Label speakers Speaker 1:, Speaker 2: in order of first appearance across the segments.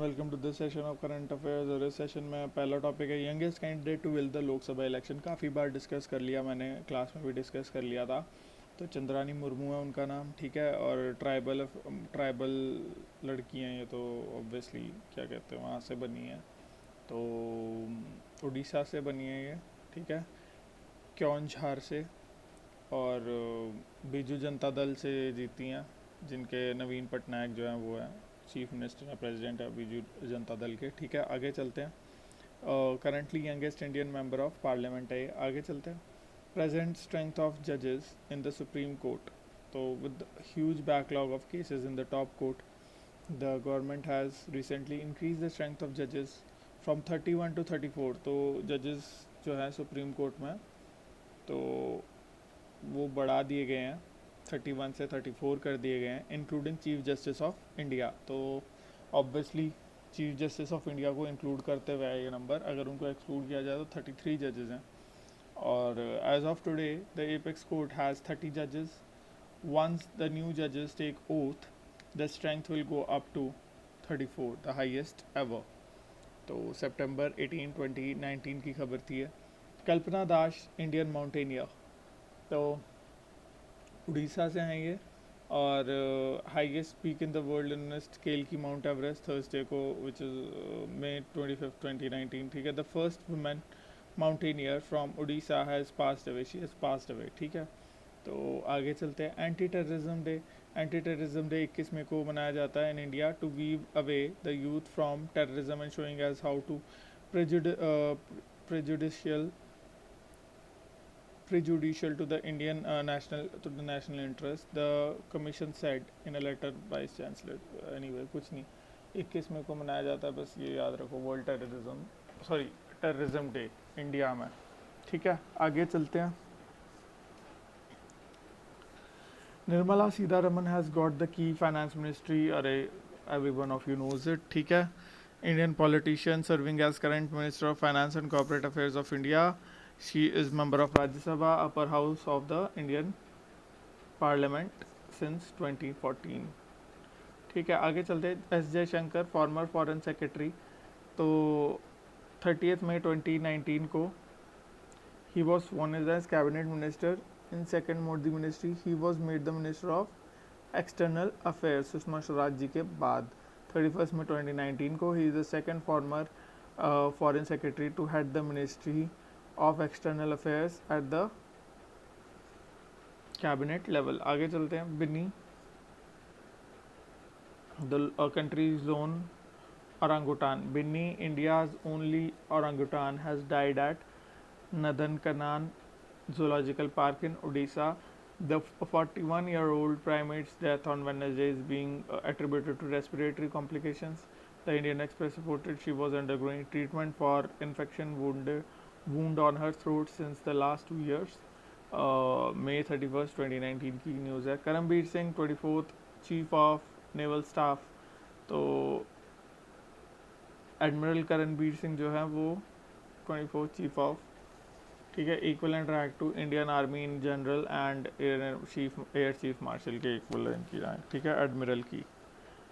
Speaker 1: Welcome to this session of current affairs. और इस session में पहला टॉपिक है youngest candidate to win the Lok Sabha election. काफ़ी बार डिस्कस कर लिया, मैंने क्लास में भी डिस्कस कर लिया था। तो चंद्रानी मुर्मू है उनका नाम, ठीक है। और ट्राइबल लड़की हैं ये, तो ऑब्वियसली क्या कहते हैं वहाँ से बनी है, तो उड़ीसा से बनी है ये, ठीक है। क्योंझार से। और बीजू जनता दल से जीती हैं, जिनके नवीन पटनायक जो हैं वो हैं चीफ मिनिस्टर या प्रेसिडेंट है बीजू जनता दल के, ठीक है। आगे चलते हैं। Currently youngest Indian member of parliament है, आगे चलते हैं। प्रेजेंट स्ट्रेंथ ऑफ जजेस इन द सुप्रीम कोर्ट। तो with huge backlog of cases in the top court, the government has recently increase the strength of जजेस फ्रॉम 31 to 34। तो जजेस जो है सुप्रीम कोर्ट में, तो वो बढ़ा दिए गए हैं, 31 से 34 कर दिए गए हैं, including chief justice of India. तो obviously chief justice of India को इंक्लूड करते हुए है ये नंबर। अगर उनको एक्सक्लूड किया जाए तो 33 जजेस हैं। और as of today the apex court has 30 जजेस। वंस द न्यू जजेस take oath, the strength will go up to 34, the highest ever. तो सितंबर 18 2019 की खबर थी है। कल्पना दास इंडियन माउंटेनियर, तो उड़ीसा से हैं ये। और highest peak in the world in scale की माउंट एवरेस्ट थर्सडे को, विच इज़ May 25, 2019, ठीक है। The first women mountaineer from Orissa has passed away, she has passed away, ठीक है। तो आगे चलते हैं। एंटी टेररिज्म डे 21 मई को मनाया जाता है in India, to wean away the youth from terrorism and showing as how to prejudicial prejudicial to the national interest, the commission said in a letter by chancellor. Anyway, कुछ नहीं, 21 मई को मनाया जाता है, बस ये याद रखो, वर्ल्ड टेररिज्म डे इंडिया में, ठीक है। आगे चलते हैं। Nirmala Sitharaman has got the key finance ministry. अरे every one of you knows it, ठीक है। Indian politician serving as current minister of finance and corporate affairs of India. She is member of Rajya Sabha, upper house of the Indian Parliament since 2014, ठीक है। आगे चलते हैं। S Jaishankar former foreign secretary, तो 30 मई 2019 को ही was sworn as cabinet minister in second Modi ministry. He was made the minister of external affairs Sushma Swaraj ji के बाद 31 मई 2019 को। He is the second former foreign secretary to head the ministry of external affairs at the cabinet level. आगे चलते हैं। Binny, the country's own orangutan. Binny, India's only orangutan, has died at Nandankanan Zoological Park in Odisha. The 41-year-old primate's death on Wednesday is being attributed to respiratory complications. The Indian Express reported she was undergoing treatment for infection wound on her throat since the last 2 years. May 31st 2019 की news है। Karambir Singh 24th chief of naval staff, तो admiral Karanbir Singh जो है वो 24 chief of, ठीक है, equivalent rank to Indian army in general and air chief marshal के equivalent की रैंक, ठीक है, एडमिरल की।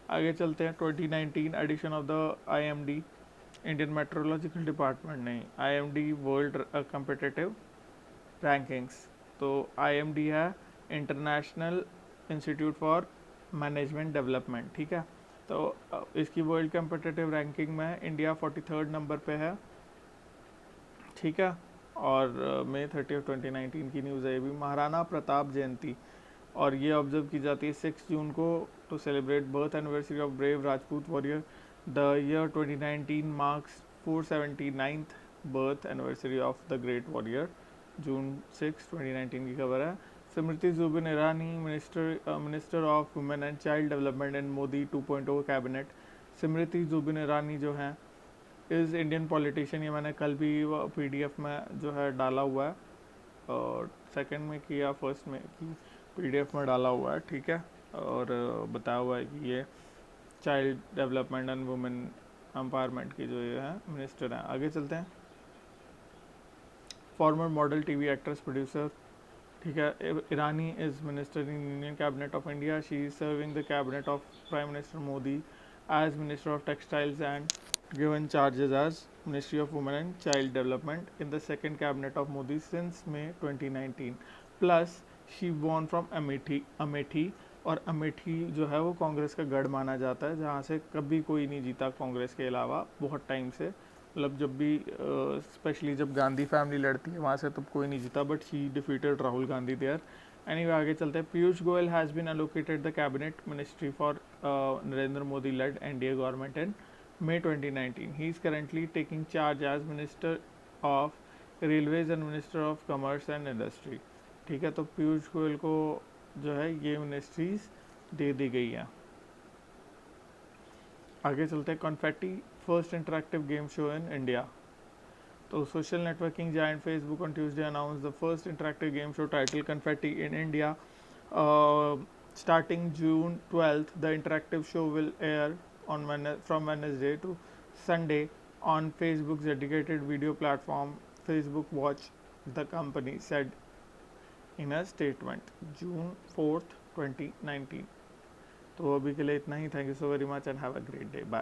Speaker 1: आगे चलते हैं। 2019 edition of the IMD, Indian meteorological department नहीं, IMD वर्ल्ड कम्पिटिटिव रैंकिंग्स। तो IMD है international institute for management development, ठीक है। तो इसकी वर्ल्ड कम्पिटिटिव रैंकिंग में इंडिया 43rd नंबर पे है, ठीक है। और May 30, 2019 की न्यूज़ है ये भी। महाराणा प्रताप जयंती, और ये ऑब्जर्व की जाती है 6 जून को, to celebrate birth anniversary of brave Rajput warrior. The year 2019 marks 479th birth anniversary of the great warrior. June 6, 2019 की खबर है। Smriti Zubin Irani, minister of women and child development in Modi 2.0 cabinet. Smriti Zubin Irani जो हैं इज़ इंडियन पॉलिटिशियन, ये मैंने कल भी PDF में जो है डाला हुआ है, और सेकंड में की या फर्स्ट में की PDF में डाला हुआ है, ठीक है। और बताया हुआ है कि ये child development and women empowerment की जो ये है मिनिस्टर हैं। आगे चलते हैं। Former model TV actress producer, ठीक है। Irani is minister in union cabinet of India. She is serving the cabinet of prime minister Modi as Minister of Textiles and given charges as Ministry of Women and Child Development in the second cabinet of Modi since May 2019. Plus, she won from Amethi और अमेठी जो है वो कांग्रेस का गढ़ माना जाता है, जहाँ से कभी कोई नहीं जीता कांग्रेस के अलावा बहुत टाइम से। मतलब जब भी स्पेशली जब गांधी फैमिली लड़ती है वहाँ से तब कोई नहीं जीता, but she defeated Rahul Gandhi there. Anyway आगे चलते हैं। Piyush Goyal has been allocated the cabinet ministry for Narendra Modi led NDA government in May 2019. He is currently taking charge as Minister of Railways and Minister of Commerce and Industry. ठीक है, तो पीयूष गोयल को जो है ये मिनिस्ट्रीज दे दी गई हैं। आगे चलते हैं। Confetti first interactive game show in India. तो social networking giant Facebook on Tuesday announced the first interactive game show titled Confetti in India. Starting June 12th, the interactive show will air from Wednesday to Sunday on Facebook's dedicated video platform Facebook Watch, the company said in a statement June 4th, 2019. तो अभी के लिए इतना ही। Thank you so very much and have a great day. Bye.